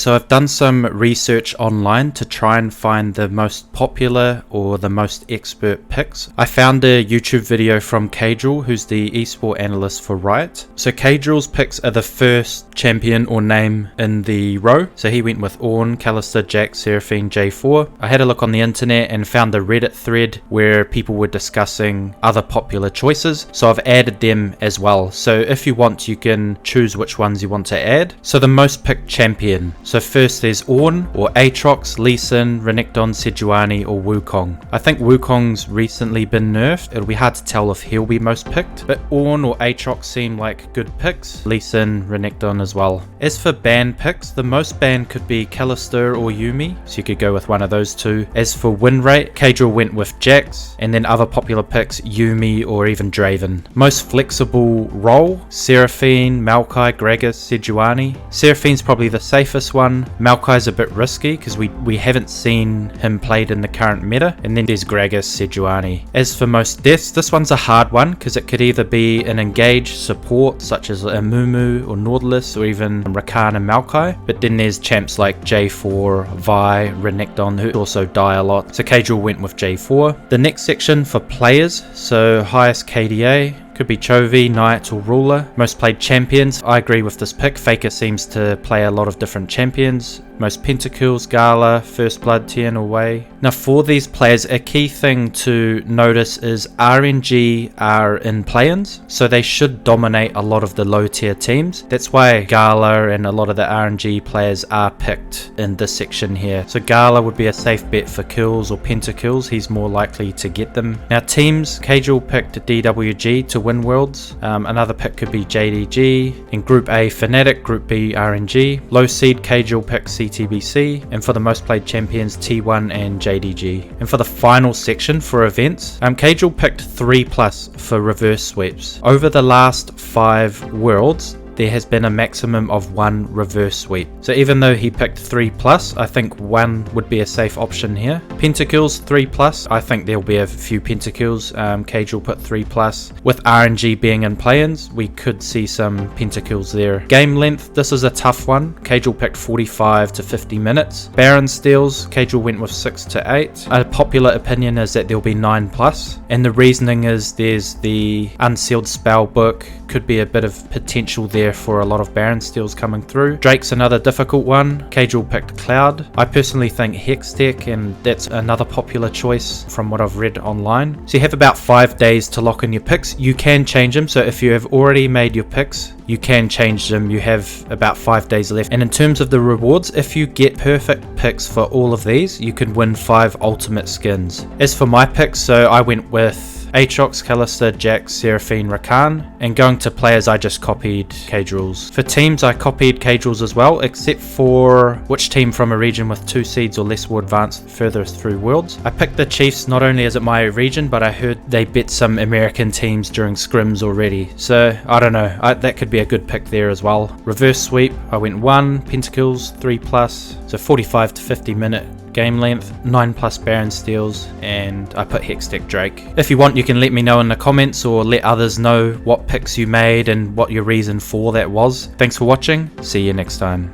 so I've done some research online to try and find the most popular or the most expert picks. I found a YouTube video from Caedrel, who's the esport analyst for Riot. So Caedrel's picks are the first champion or name in the row. So he went with Ornn, Kalista, Jack, Seraphine, J4. I had a look on the internet and found the Reddit thread where people were discussing other popular choices. So I've added them as well. So if you want, you can choose which ones you want to add. So the most picked champion. So first there's Ornn or Aatrox, Lee Sin, Renekton, Sejuani or Wukong. I think Wukong's recently been nerfed. It'll be hard to tell if he'll be most picked, but Ornn or Aatrox seem like good picks. Lee Sin, Renekton as well. As for ban picks, the most ban could be Kalista or Yuumi, so you could go with one of those two. As for win rate, Caedrel went with Jax, and then other popular picks, Yuumi or even Draven. Most flexible role, Seraphine, Maokai, Gragas, Sejuani. Seraphine's probably the safest one. Maokai's a bit risky because we haven't seen him played in the current meta. And then there's Gragas, Sejuani. As for most deaths, this one's a hard one because it could either be an engaged support such as Amumu or Nautilus or even Rakan and Maokai. But then there's champs like J4, Vi, Renekton who also die a lot. So Caedrel went with J4. The next section for players, so highest KDA. Could be Chovy, Knight or Ruler. Most played champions, I agree with this pick. Faker seems to play a lot of different champions. Most Pentakills, Gala, First Blood, Tian or Wei. Now for these players, a key thing to notice is RNG are in play-ins, so they should dominate a lot of the low tier teams. That's why Gala and a lot of the RNG players are picked in this section here. So Gala would be a safe bet for kills or Pentakills, he's more likely to get them. Now teams, Caedrel picked DWG to win Worlds. Another pick could be JDG. In Group A, FNATIC. Group B, RNG. Low seed, Caedrel picks CTBC. And for the most played champions, T1 and JDG. And for the final section for events, Caedrel picked 3+ for reverse sweeps. Over the last 5 Worlds, there has been a maximum of 1 reverse sweep. So even though he picked 3+, I think 1 would be a safe option here. Pentakills 3+, I think there'll be a few Pentakills. Caedrel put 3+. With RNG being in play-ins, we could see some Pentakills there. Game length, this is a tough one. Caedrel picked 45 to 50 minutes. Baron steals, Caedrel went with 6 to 8. A popular opinion is that there'll be 9+. And the reasoning is there's the unsealed spell book, could be a bit of potential there for a lot of Baron steals coming through. Drake's another difficult one. Caedrel picked Cloud. I personally think Hextech, and that's another popular choice from what I've read online. So you have about 5 days to lock in your picks. You can change them, so if you have already made your picks, you can change them. You have about 5 days left. And in terms of the rewards, if you get perfect picks for all of these, you can win 5 ultimate skins. As for my picks, so I went with Aatrox, Kalista, Jack, Seraphine, Rakan, and going to players I just copied Caedrel's. For teams I copied Caedrel's as well, except for which team from a region with 2 seeds or less will advance further through Worlds. I picked the Chiefs not only is it my region, but I heard they bet some American teams during scrims already, so I don't know, that could be a good pick there as well. Reverse sweep, I went 1, Pentakills 3+, so 45 to 50 minute game length, 9+ Baron steals, and I put Hextech Drake. If you want, you can let me know in the comments or let others know what picks you made and what your reason for that was. Thanks for watching, see you next time.